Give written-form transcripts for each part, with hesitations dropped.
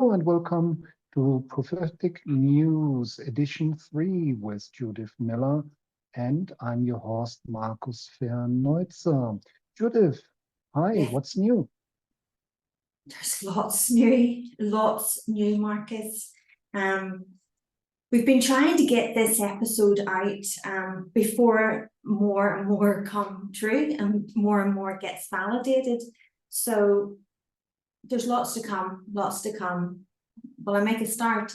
Hello and welcome to Prophetic News Edition 3 with Judith Miller, and I'm your host, Markus Verneutzer. Judith, hi, Yeah, what's new? there's lots new, Marcus. Um, we've been trying to get this episode out before more and more come true and more gets validated. So there's lots to come, lots to come. Will I make a start?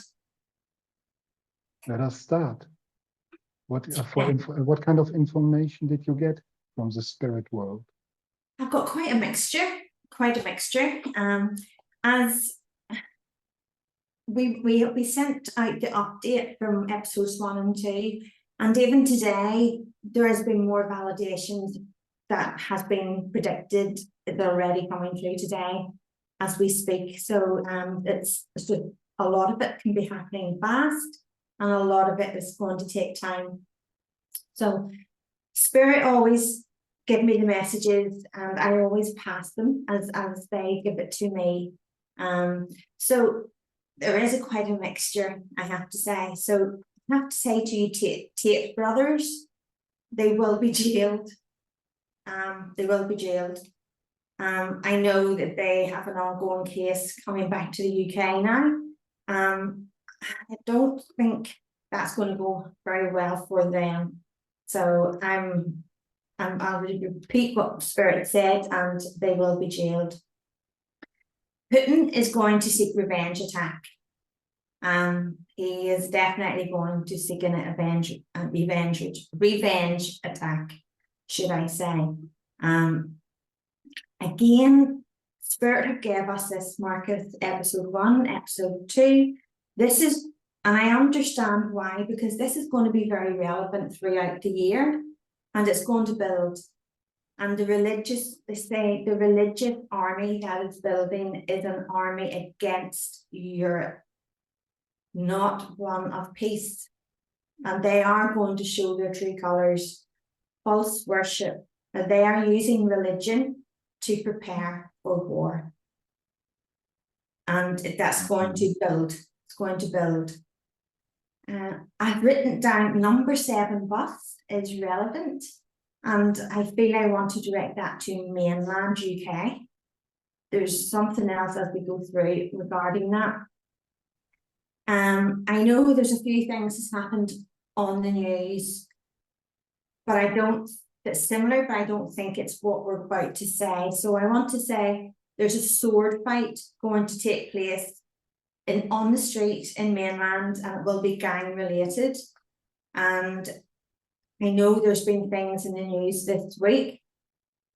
Let us start. Yeah. What kind of information did you get from the spirit world? I've got quite a mixture, quite a mixture. As we sent out the update from episodes 1 and 2, and even today there has been more validations that has been predicted that are already coming through today as we speak. So it's so a lot of it can be happening fast, and a lot of it is going to take time. So Spirit always give me the messages, and I always pass them as they give it to me. So there is quite a mixture, I have to say. So I have to say to you, Tate brothers, they will be jailed. They will be jailed. I know that they have an ongoing case coming back to the UK now. I don't think that's going to go very well for them. So I'll repeat what Spirit said, and they will be jailed. Putin is going to seek revenge attack. He is definitely going to seek an revenge attack, should I say. Again, Spirit have gave us this, Marcus, episode 1, episode 2. This is, and I understand why, because this is going to be very relevant throughout the year, and it's going to build. And they say the religious army that is building is an army against Europe, not one of peace. And they are going to show their true colours. False worship. And they are using religion to prepare for war. And that's going to build. It's going to build. I've written down number 7 bus is relevant. And I feel I want to direct that to mainland UK. There's something else as we go through regarding that. I know there's a few things that's happened on the news, but it's similar, but I don't think it's what we're about to say. So I want to say there's a sword fight going to take place on the street in mainland, and it will be gang related. And I know there's been things in the news this week,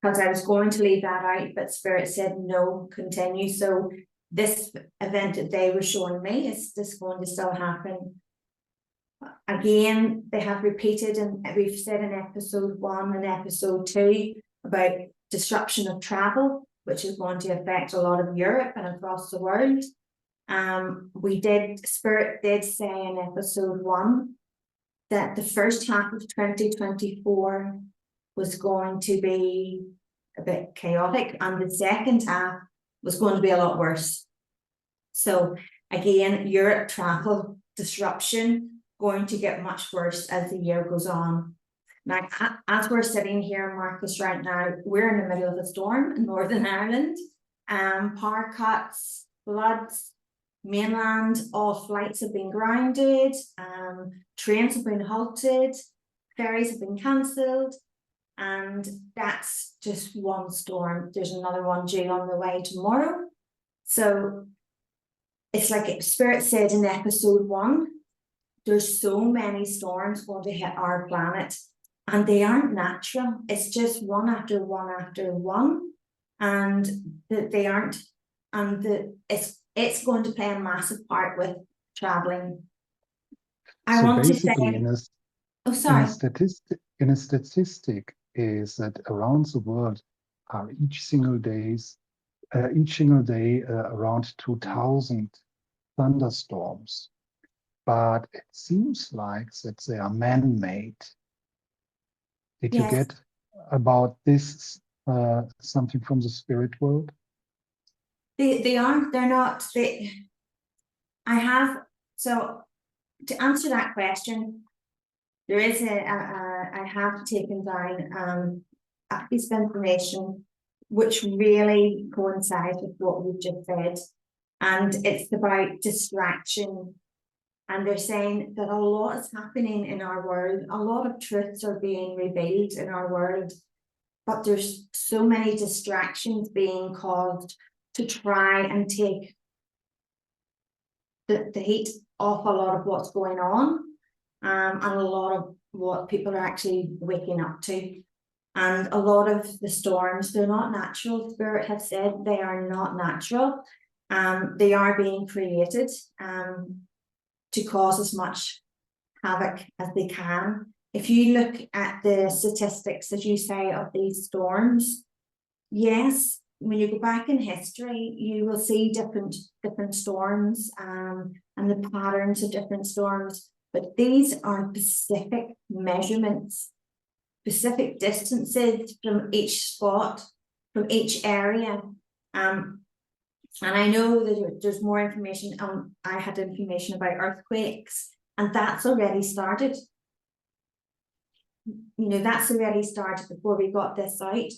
because I was going to leave that out, but Spirit said no, continue. So this event that they were showing me is this going to still happen. Again, they have repeated, and we've said in episode 1 and episode 2 about disruption of travel, which is going to affect a lot of Europe and across the world. Spirit did say in episode 1 that the first half of 2024 was going to be a bit chaotic, and the second half was going to be a lot worse. So again, Europe travel disruption going to get much worse as the year goes on. Now, as we're sitting here, Marcus, right now, we're in the middle of a storm in Northern Ireland. Power cuts, floods, mainland, all flights have been grounded, trains have been halted, ferries have been cancelled, and that's just one storm. There's another one due on the way tomorrow. So it's like Spirit said in episode 1, there's so many storms going to hit our planet, and they aren't natural. It's just one after one after one, and they aren't, and it's going to play a massive part with traveling. I So want to basically, say, oh, sorry. in a statistic is that around the world are each single day around 2,000 thunderstorms. But it seems like that they are man-made. Did you Yes, get about this something from the spirit world? they aren't. They're not. I have, so to answer that question, there is I have taken down a piece of information which really coincides with what we've just said. And it's about distraction. And they're saying that a lot is happening in our world. A lot of truths are being revealed in our world. But there's so many distractions being caused to try and take the heat off a lot of what's going on, and a lot of what people are actually waking up to. And a lot of the storms, they're not natural. Spirit have said they are not natural. They are being created to cause as much havoc as they can. If you look at the statistics, as you say, of these storms, yes, when you go back in history, you will see different storms and the patterns of different storms. But these are specific measurements, specific distances from each spot, from each area. And I know that there's more information. I had information about earthquakes, and that's already started. You know, that's already started before we got this out.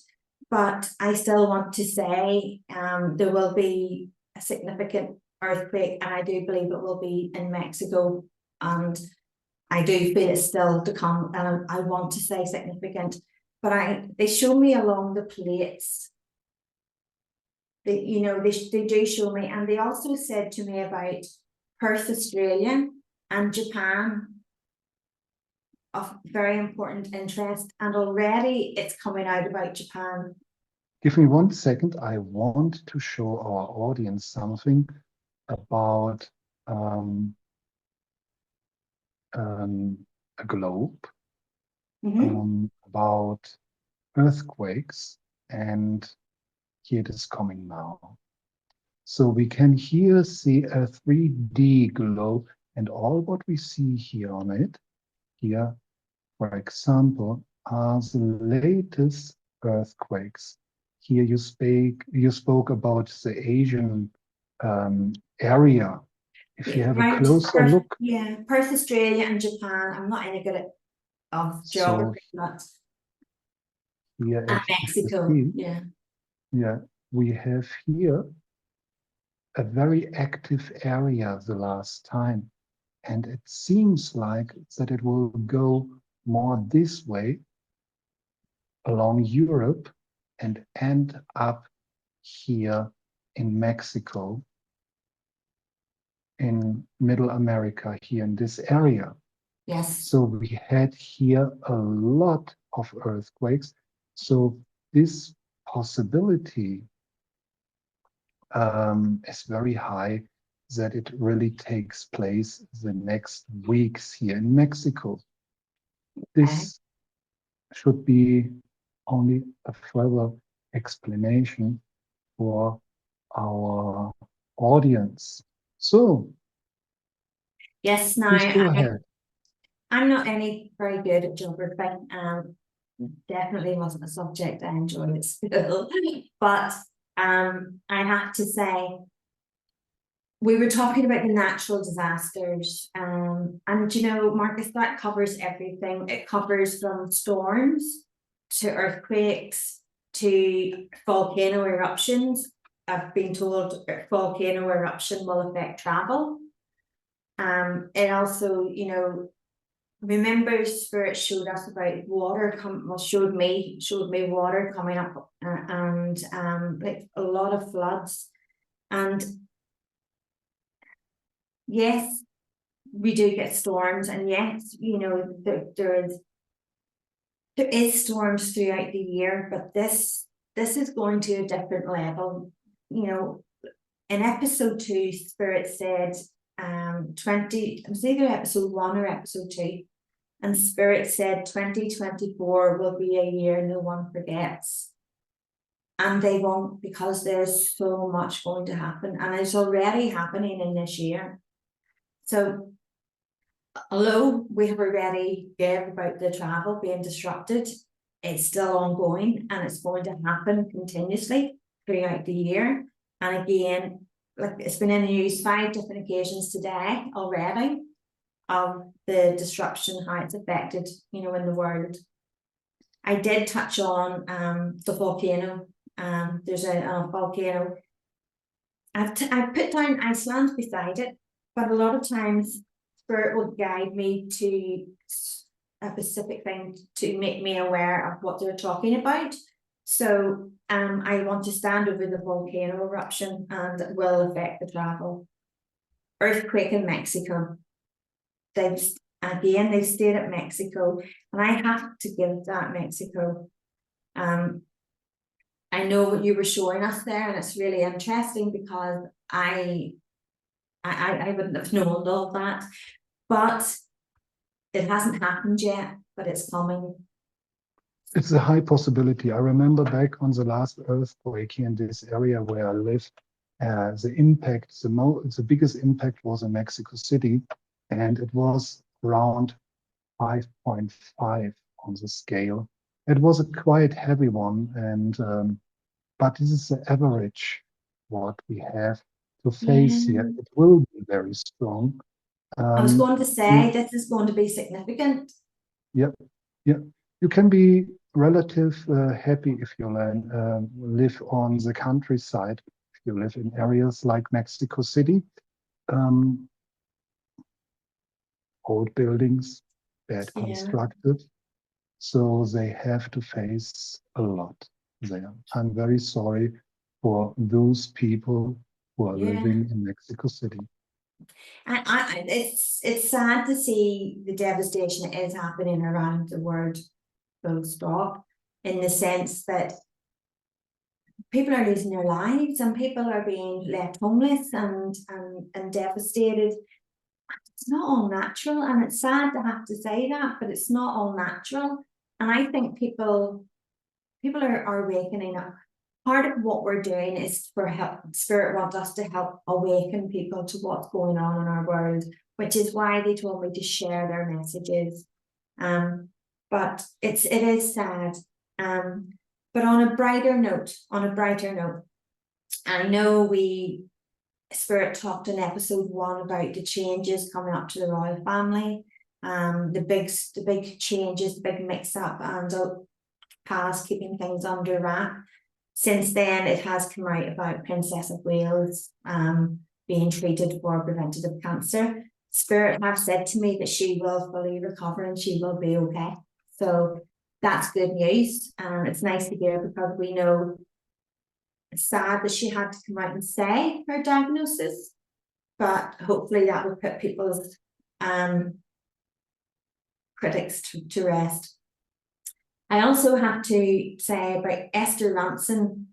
But I still want to say there will be a significant earthquake, and I do believe it will be in Mexico. And I do feel it's still to come, and I want to say significant. But they show me along the plates. They do show me, and they also said to me about Perth, Australia, and Japan, of very important interest, and already it's coming out about Japan. Give me 1 second. I want to show our audience something about a globe, about earthquakes, and here it is coming now. So we can here see a 3D globe, and all what we see here on it, here, for example, are the latest earthquakes. Here you spoke about the Asian area. If you have a closer look. Yeah, Perth, Australia, and Japan. I'm not any good at geography, but here and Mexico. Yeah, we have here a very active area the last time, and it seems like that it will go more this way along Europe and end up here in Mexico, in Middle America, here in this area. Yes. So we had here a lot of earthquakes. So this possibility is very high that it really takes place the next weeks here in Mexico. This should be only a further explanation for our audience. So, yes, now please go ahead. I'm not any very good at geography. Definitely wasn't a subject I enjoyed at school. But I have to say, we were talking about the natural disasters, and you know, Marcus, that covers everything. It covers from storms to earthquakes to volcano eruptions. I've been told a volcano eruption will affect travel. It also, you know, remember Spirit showed us about water showed me water coming up, and like a lot of floods. And yes, we do get storms, and yes, you know, there is storms throughout the year, but this is going to a different level. You know, in episode 2, Spirit said 20, it was either episode 1 or episode 2, and Spirit said 2024 will be a year no one forgets. And they won't, because there's so much going to happen, and it's already happening in this year. So although we have already gave about the travel being disrupted, it's still ongoing, and it's going to happen continuously throughout the year. And again, like it's been in the news 5 different occasions today already of the disruption, how it's affected, in the world. I did touch on the volcano. There's a volcano. I've put down Iceland beside it, but a lot of times Spirit will guide me to a specific thing to make me aware of what they're talking about. So I want to stand over the volcano eruption, and it will affect the travel. Earthquake in Mexico. They've stayed at Mexico, and I have to give that Mexico. I know what you were showing us there, and it's really interesting because I wouldn't have known all that, but it hasn't happened yet, but it's coming. It's a high possibility. I remember back on the last earthquake here in this area where I live, the impact, the biggest impact was in Mexico City, and it was around 5.5 on the scale. It was a quite heavy one, and but this is the average what we have to face here. It will be very strong. I was going to say, you, this is going to be significant. Yep, yeah. You can be relative happy if you live on the countryside, if you live in areas like Mexico City. Old buildings, bad constructed, so they have to face a lot there. I'm very sorry for those people who are living in Mexico City. And it's sad to see the devastation that is happening around the world, full stop, in the sense that people are losing their lives and people are being left homeless and devastated. It's not all natural, and it's sad to have to say that, but it's not all natural. And I think people are awakening up. Part of what we're doing is for help. Spirit wants us to help awaken people to what's going on in our world, which is why they told me to share their messages. But it is sad. But on a brighter note, I know Spirit talked in episode 1 about the changes coming up to the royal family, the big changes, the big mix-up, and past keeping things under wrap. Since then, it has come out about Princess of Wales being treated for preventative cancer. Spirit have said to me that she will fully recover and she will be okay. So that's good news. It's nice to hear, because we know it's sad that she had to come out and say her diagnosis, but hopefully that will put people's critics to rest. I also have to say about Esther Ranson.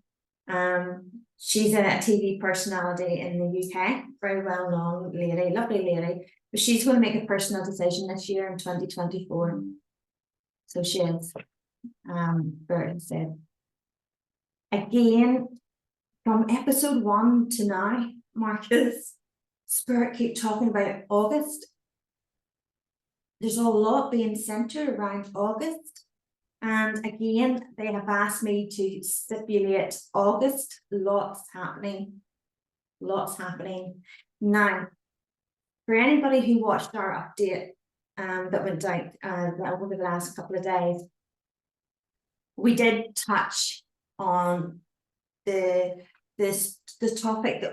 She's a TV personality in the UK, very well known lady, lovely lady, but she's going to make a personal decision this year in 2024. So she is, Burton said. Again, from episode 1 to now, Marcus, Spirit keep talking about August. There's a lot being centered around August. And again, they have asked me to stipulate August. Lots happening. Now, for anybody who watched our update that went out over the last couple of days, we did touch on the topic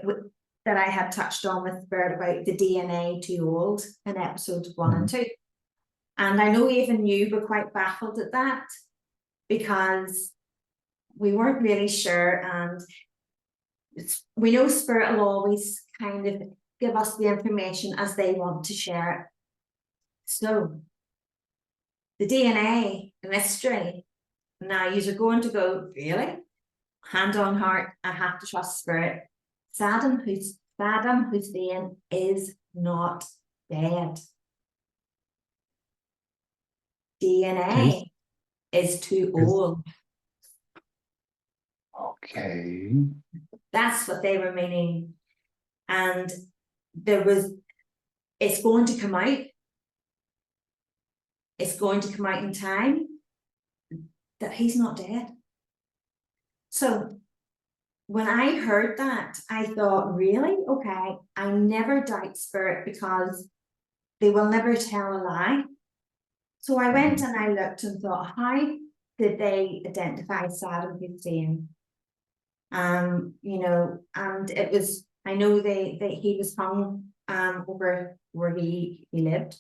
that I had touched on with Spirit about the DNA too old in episodes 1 and 2. And I know even you were quite baffled at that, because we weren't really sure. And we know Spirit will always kind of give us the information as they want to share it. So the DNA, the mystery, now you're going to go, really? Hand on heart, I have to trust Spirit. Saddam Hussein is not dead. DNA is too old. Okay. That's what they were meaning. And it's going to come out. It's going to come out in time that he's not dead. So when I heard that, I thought, really? Okay, I never doubt spirit because they will never tell a lie. So I went and I looked and thought, how did they identify Saddam Hussein? You know, and it was, I know he was hung over where he lived,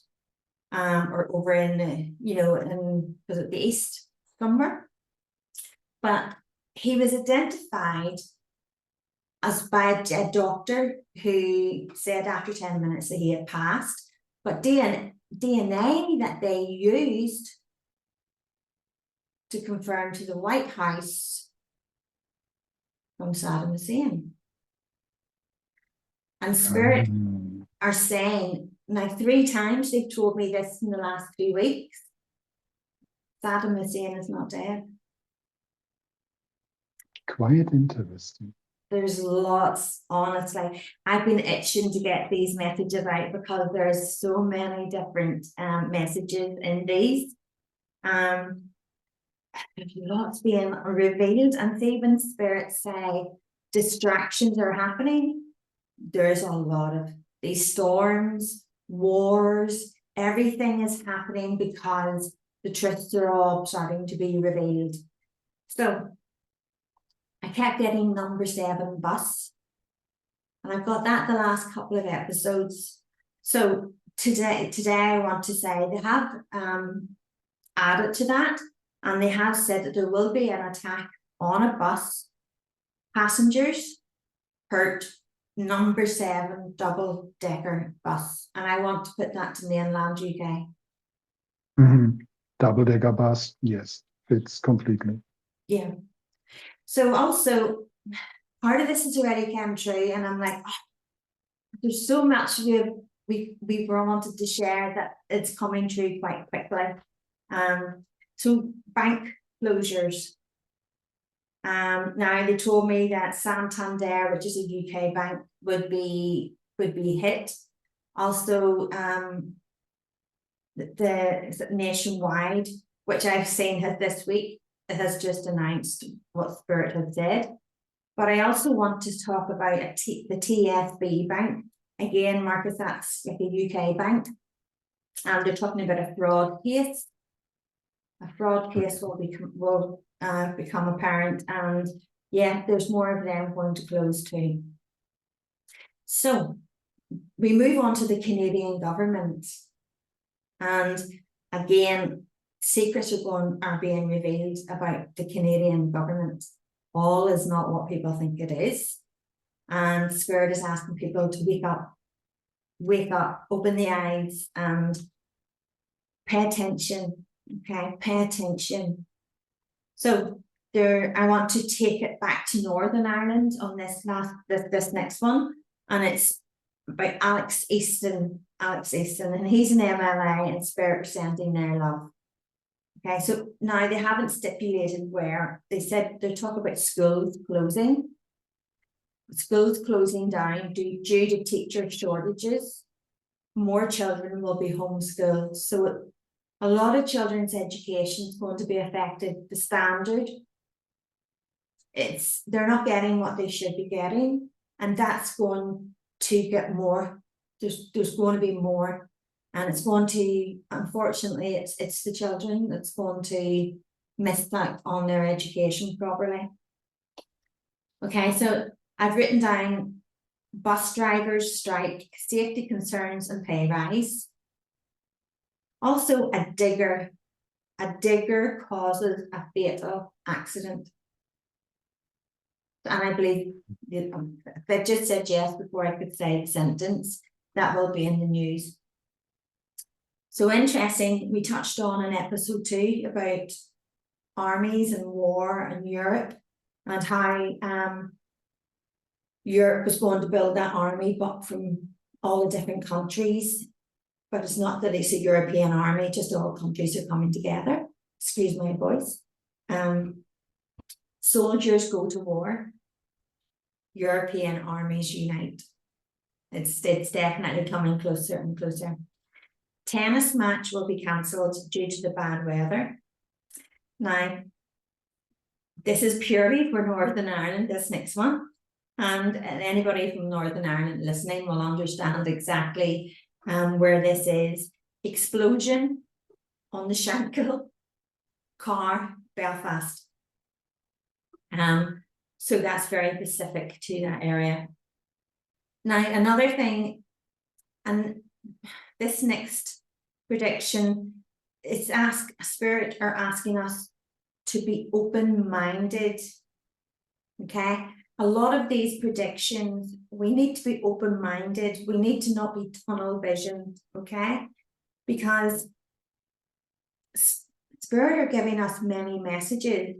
or over in, you know, in, was it the east somewhere? But he was identified as by a doctor who said after 10 minutes that he had passed, but DNA that they used to confirm to the White House from Saddam Hussein. And spirit are saying, now 3 times they've told me this in the last 3 weeks, Saddam Hussein is not dead. Quite interesting. There's lots, honestly. I've been itching to get these messages out because there's so many different messages in these. There's lots being revealed, and even spirits say distractions are happening. There's a lot of these storms, wars, everything is happening because the truths are all starting to be revealed. So I kept getting number 7 bus, and I've got that the last couple of episodes. So today I want to say they have added to that, and they have said that there will be an attack on a bus, passengers hurt, number 7 double-decker bus, and I want to put that to mainland UK. Double-decker bus, yes, fits completely. Yeah. So also, part of this has already come true, and I'm like, oh, there's so much we wanted to share that it's coming true quite quickly. So bank closures. Now they told me that Santander, which is a UK bank, would be hit. Also, the Nationwide, which I've seen this week, it has just announced what Spirit had said. But I also want to talk about the TFB bank. Again, Marcus, that's like a UK bank. And they're talking about a fraud case. A fraud case will become apparent, and yeah, there's more of them going to close too. So we move on to the Canadian government, and again, secrets are being revealed about the Canadian government. All is not what people think it is, and Spirit is asking people to wake up, open the eyes, and pay attention. Okay, pay attention. So I want to take it back to Northern Ireland on this next one, and it's about Alex Easton, and he's an MLA and Spirit sending their love. Okay, so now they haven't stipulated where. They said they're talking about schools closing down due to teacher shortages. More children will be homeschooled, so a lot of children's education is going to be affected. The standard, they're not getting what they should be getting, and that's going to get more. There's going to be more, and it's going to, unfortunately, it's the children that's going to miss out on their education properly. Okay, so I've written down bus drivers strike, safety concerns, and pay rise. Also, a digger causes a fatal accident. And I believe they just said yes before I could say the sentence. That will be in the news. So interesting, we touched on in episode 2 about armies and war in Europe, and how Europe was going to build that army, but from all the different countries. But it's not that it's a European army, just all countries are coming together. Excuse my voice. Soldiers go to war. European armies unite. It's definitely coming closer and closer. Tennis match will be cancelled due to the bad weather. Now, This is purely for Northern Ireland, this next one. And anybody from Northern Ireland listening will understand exactly where this is. Explosion on the Shankill, car, Belfast. So that's very specific to that area. Now, another thing, and this next prediction, it's Spirit are asking us to be open-minded. Okay, a lot of these predictions, we need to be open-minded. We need to not be tunnel vision, okay? Because Spirit are giving us many messages.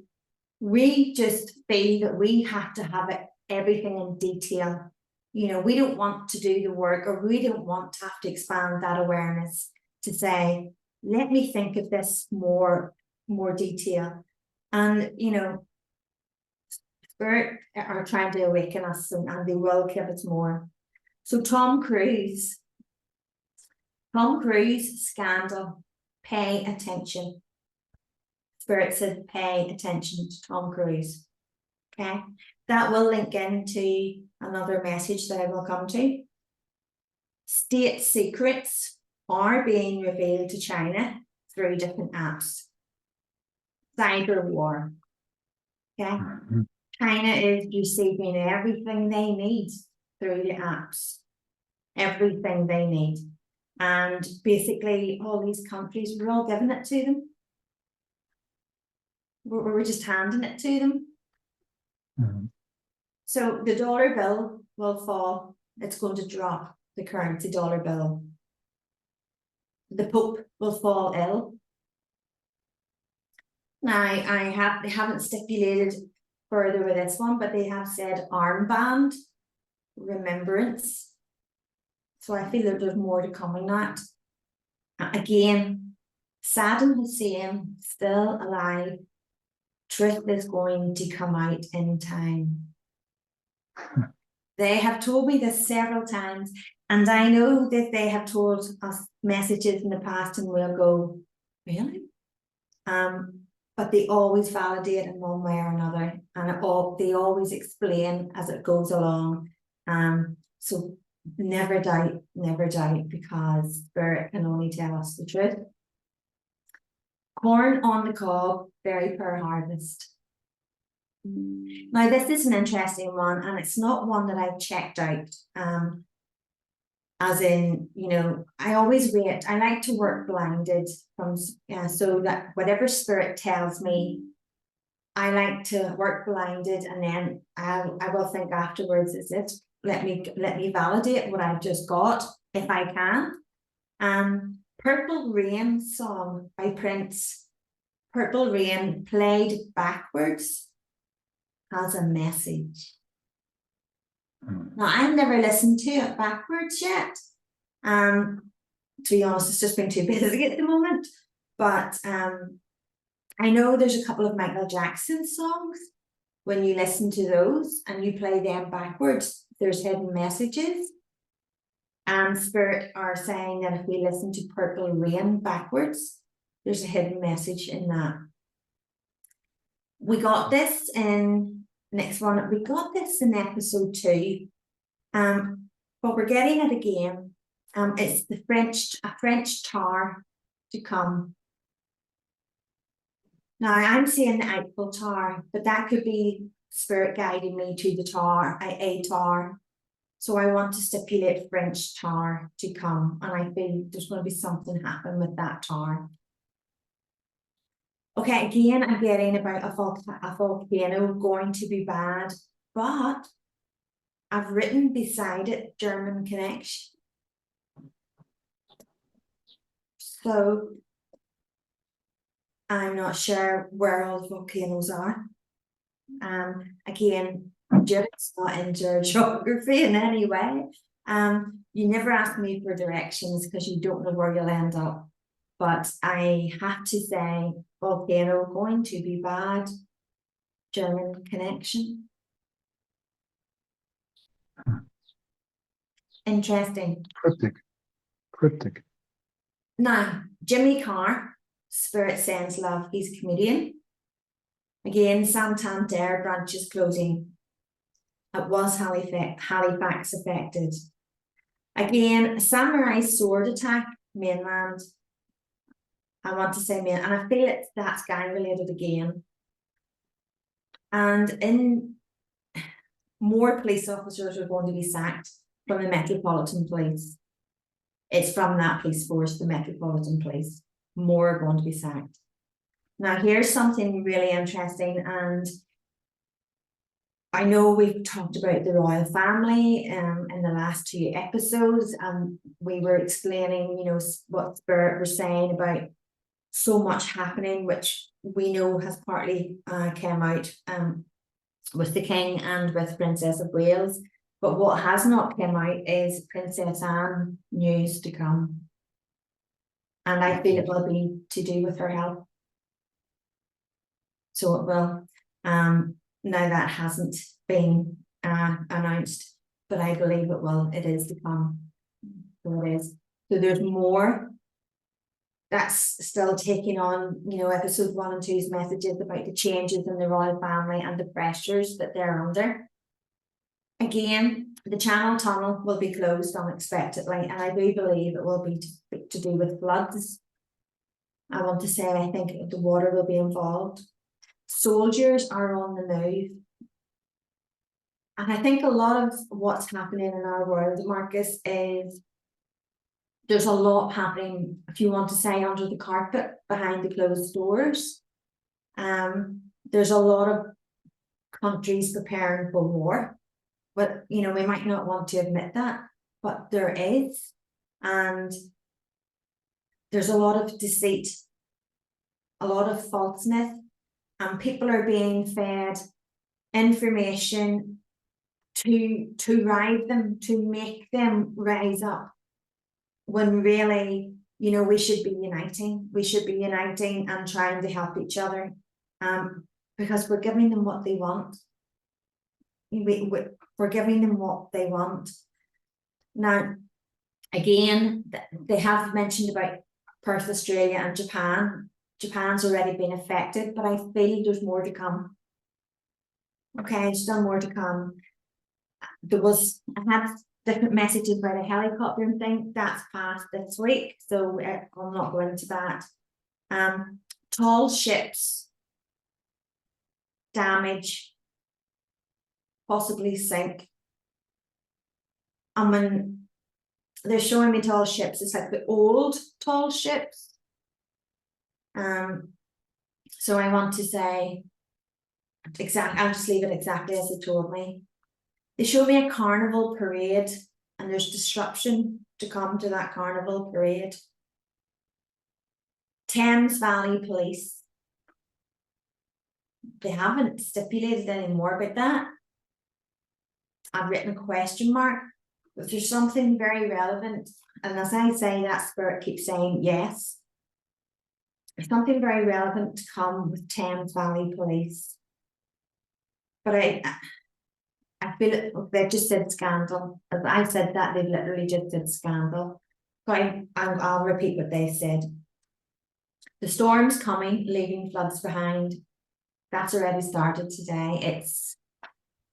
We just feel that we have to have everything in detail. You know, we don't want to do the work, or we don't want to have to expand that awareness to say, let me think of this more detail. And, you know, Spirit are trying to awaken us, and they will give us more. So Tom Cruise scandal, pay attention. Spirit says pay attention to Tom Cruise. Okay, that will link into another message that I will come to. State secrets are being revealed to China through different apps. Cyber war. Okay, China is receiving everything they need through the apps. Everything they need. And basically all these countries, we're all giving it to them. We're just handing it to them. So the dollar bill will fall. It's going to drop, the currency dollar bill. The Pope will fall ill. Now, they haven't stipulated further with this one, but they have said armband, remembrance. So I feel that there's more to come in that. Again, Saddam Hussein still alive. Truth is going to come out in time. They have told me this several times, and I know that they have told us messages in the past, and we'll go, really? But they always validate in one way or another, and they always explain as it goes along. So never doubt, because Spirit can only tell us the truth. Corn on the cob, very poor harvest. Now, this is an interesting one, and it's not one that I've checked out. As in, you know, I always wait. I like to work blinded so that whatever Spirit tells me, I like to work blinded, and then I will think afterwards, is it? Let me validate what I've just got if I can. Purple Rain song by Prince. Purple Rain played backwards has a message. Now, I've never listened to it backwards yet. To be honest, it's just been too busy at the moment. But I know there's a couple of Michael Jackson songs. When you listen to those and you play them backwards, there's hidden messages. And Spirit are saying that if we listen to Purple Rain backwards, there's a hidden message in that. We got this in next one. We got this in episode 2. But we're getting it again. It's a French tar to come. Now I'm seeing the Eiffel Tower, but that could be Spirit guiding me to the tar, a tar. So I want to stipulate French tar to come, and I feel there's going to be something happen with that tar. Okay, again, I'm getting about a volcano going to be bad, but I've written beside it German connection. So I'm not sure where all the volcanoes are. Again, Judith's not into geography in any way. You never ask me for directions because you don't know where you'll end up. But I have to say, volcano going to be bad. German connection. Interesting. Cryptic. Now, Jimmy Carr, Spirit sends love. He's a comedian. Again, Santander branches closing. It was Halifax affected. Again, samurai sword attack, mainland. I want to say main, and I feel that's gang related again. And in more police officers are going to be sacked from the Metropolitan Police. It's from that police force, the Metropolitan Police. More are going to be sacked. Now, here's something really interesting, and I know we've talked about the royal family in the last 2 episodes, and we were explaining, you know, what Spirit was saying about so much happening, which we know has partly came out with the King and with Princess of Wales. But what has not come out is Princess Anne news to come. And I feel it will be to do with her health. So it will. Now that hasn't been announced, but I believe it will. It is to come. So it is. So there's more. That's still taking on, you know, episode 1 and 2's messages about the changes in the royal family and the pressures that they're under. Again, the Channel Tunnel will be closed unexpectedly, and I do believe it will be to do with floods. I want to say I think the water will be involved. Soldiers are on the move. And I think a lot of what's happening in our world, Marcus, is there's a lot happening, if you want to say, under the carpet, behind the closed doors. There's a lot of countries preparing for war, but you know, we might not want to admit that, but there is, and there's a lot of deceit, a lot of falseness, and people are being fed information to ride them, to make them rise up, when really, you know, we should be uniting. We should be uniting and trying to help each other, because we're giving them what they want. We're giving them what they want. Now, again, they have mentioned about Perth, Australia and Japan. Japan's already been affected, but I feel there's more to come. Okay, there's still more to come. I had different messages about a helicopter and thing that's passed this week, so I'll not go into that. Tall ships damage, possibly sink. And when they're showing me tall ships, it's like the old tall ships. So I want to say I'll just leave it exactly as they told me. They show me a carnival parade, and there's disruption to come to that carnival parade. Thames Valley Police. They haven't stipulated any more about that. I've written a question mark. If there's something very relevant, and as I say, that Spirit keeps saying yes. There's something very relevant to come with Thames Valley Police. But I feel it, they've just said scandal. As I said that, they've literally just said scandal. But I'll repeat what they said. The storm's coming, leaving floods behind. That's already started today.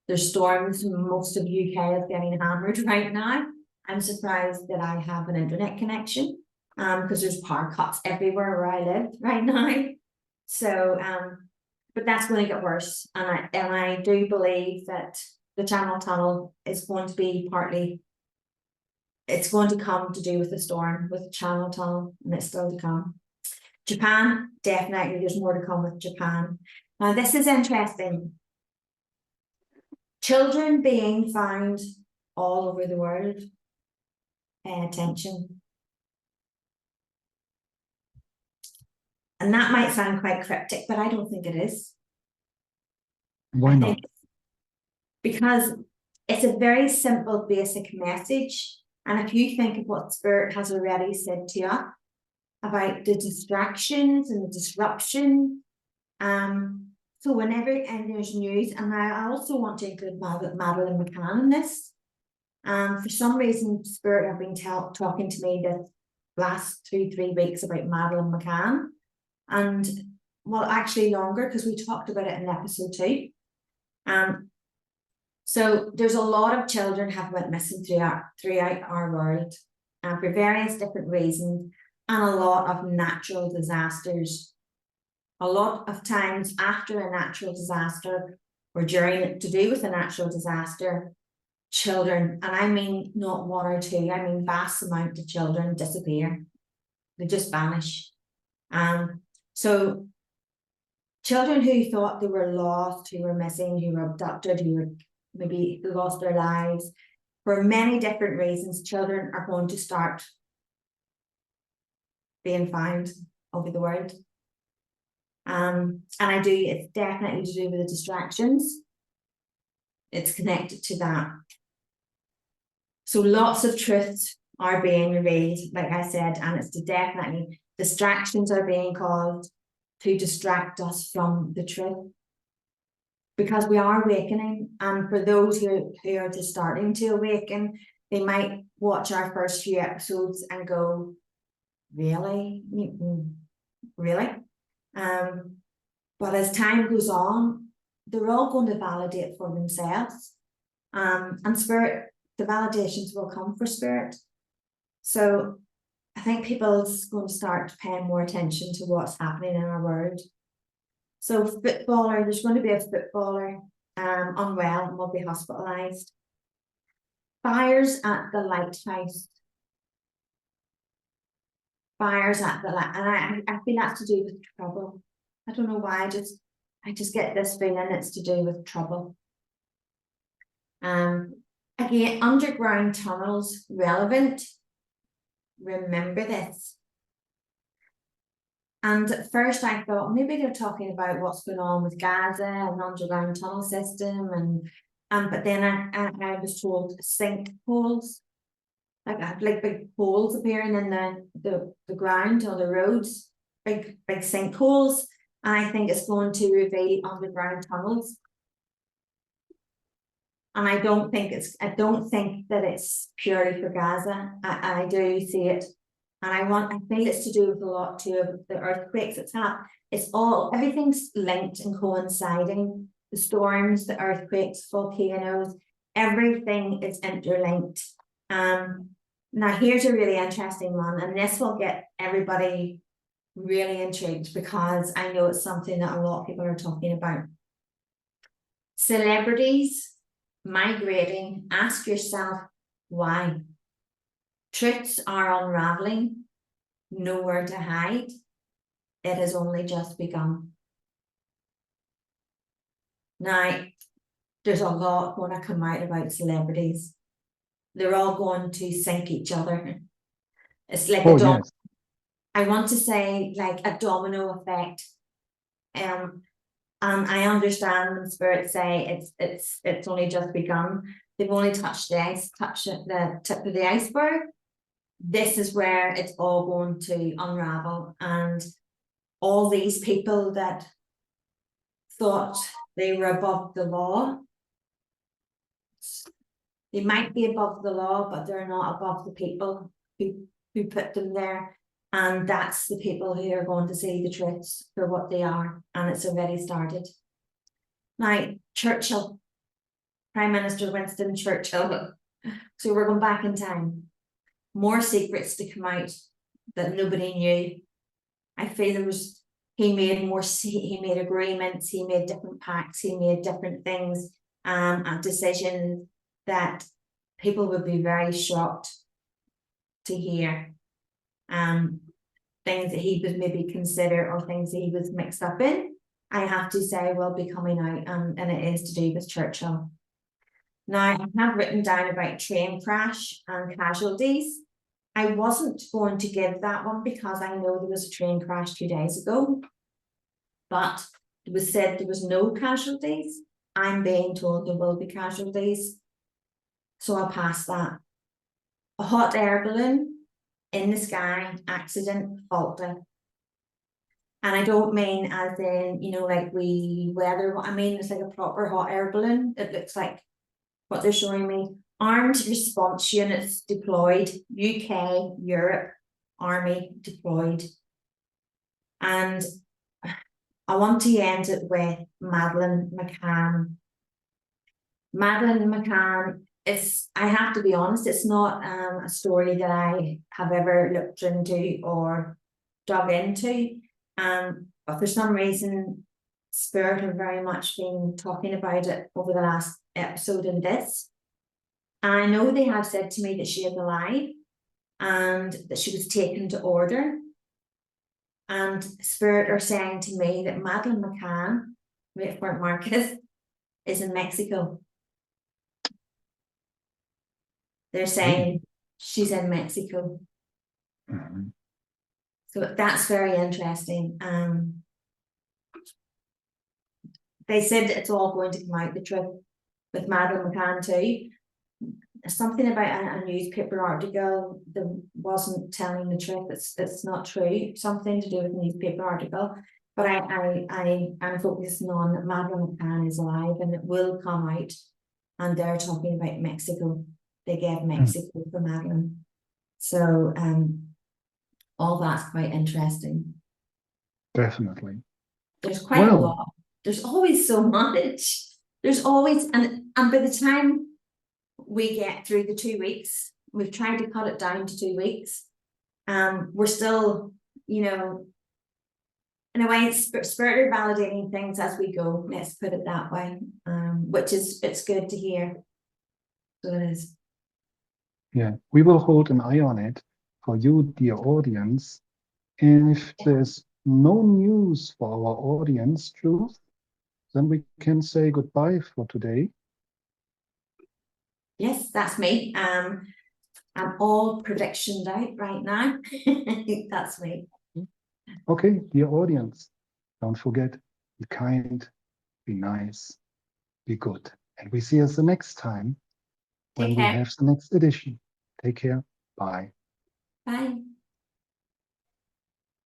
There's storms, most of UK is getting hammered right now. I'm surprised that I have an internet connection, because there's power cuts everywhere where I live right now. So, but that's going to get worse. And I do believe that the Channel Tunnel is going to be partly, it's going to come to do with the storm, with the Channel Tunnel, and it's still to come. Japan, definitely there's more to come with Japan. Now this is interesting. Children being found all over the world. Pay attention. And that might sound quite cryptic, but I don't think it is. Why not? Because it's a very simple, basic message. And if you think of what Spirit has already said to you about the distractions and the disruption, so whenever there's news, and I also want to include Madeleine McCann in this. For some reason, Spirit have been talking to me the last 2-3 weeks about Madeleine McCann, and well, actually longer, because we talked about it in episode 2. So there's a lot of children have went missing throughout our world, for various different reasons, and a lot of natural disasters. A lot of times after a natural disaster or during to do with a natural disaster, children, and I mean not 1 or 2, I mean vast amount of children disappear. They just vanish. So children who thought they were lost, who were missing, who were abducted, who were maybe lost their lives, for many different reasons, children are going to start being found over the world. And it's definitely to do with the distractions. It's connected to that. So lots of truths are being revealed, like I said, and it's definitely distractions are being caused to distract us from the truth. Because we are awakening, and for those who are just starting to awaken, they might watch our first few episodes and go, really? Really? But as time goes on, they're all going to validate for themselves. And spirit, the validations will come for spirit. So I think people's going to start paying more attention to what's happening in our world. So footballer, there's going to be a footballer unwell and will be hospitalised. Fires at the lighthouse. Fires at the light, and I think that's to do with trouble. I don't know why, I just get this feeling it's to do with trouble. Again, underground tunnels relevant. Remember this. And at first I thought maybe they're talking about what's going on with Gaza and underground tunnel system, but then I was told sinkholes, like big holes appearing in the ground or the roads, big sinkholes, and I think it's going to reveal underground tunnels. And I don't think that it's purely for Gaza. I do see it. And I feel it's to do with a lot too of the earthquakes it's happened. Everything's linked and coinciding. The storms, the earthquakes, volcanoes, everything is interlinked. Now here's a really interesting one, and this will get everybody really intrigued because I know it's something that a lot of people are talking about. Celebrities migrating, ask yourself why. Truths are unraveling, nowhere to hide. It has only just begun. Now, there's a lot going to come out about celebrities. They're all going to sink each other. It's like yes. I want to say like a domino effect. I understand when spirits say it's only just begun. They've only touched the tip of the iceberg. This is where it's all going to unravel, and all these people that thought they were above the law, they might be above the law, but they're not above the people who put them there. And that's the people who are going to see the truths for what they are, and it's already started. Now, Churchill, Prime Minister Winston Churchill. So we're going back in time. More secrets to come out that nobody knew. I feel he made agreements, he made different pacts, he made different things, and decisions that people would be very shocked to hear. Things that he would maybe consider or things that he was mixed up in, I have to say will be coming out, and it is to do with Churchill. Now, I have written down about train crash and casualties. I wasn't going to give that one because I know there was a train crash 2 days ago, but it was said there was no casualties. I'm being told there will be casualties, so I'll pass that. A hot air balloon in the sky, accident, faulty. And I don't mean as in, like weather, I mean it's like a proper hot air balloon. It looks like what they're showing me. Armed response units deployed, UK, Europe, Army deployed. And I want to end it with Madeleine McCann. Madeleine McCann is, I have to be honest, it's not a story that I have ever looked into or dug into. But for some reason, Spirit have very much been talking about it over the last episode in this. I know they have said to me that she is alive and that she was taken to order. And Spirit are saying to me that Madeleine McCann, wait for it, Marcus, is in Mexico. They're saying she's in Mexico. Mhm. So that's very interesting. They said it's all going to come out the truth with Madeleine McCann too. Something about a newspaper article that wasn't telling the truth. It's not true. Something to do with a newspaper article. But I'm focusing on that Madeleine McCann is alive and it will come out. And they're talking about Mexico. They gave Mexico for Madeleine. So all that's quite interesting. Definitely. There's quite a lot. There's always so much. There's always, and by the time we get through the 2 weeks, we've tried to cut it down to 2 weeks. We're still, in a way, Spirit are validating things as we go. Let's put it that way. Which is, it's good to hear. So it is. Yeah, we will hold an eye on it for you, dear audience. And if there's no news for our audience, Truth, then we can say goodbye for today. Yes, that's me. I'm all predictioned out right now. That's me. Okay, dear audience, don't forget, be kind, be nice, be good. And we see us the next time when we have the next edition. Take care. Bye. Bye.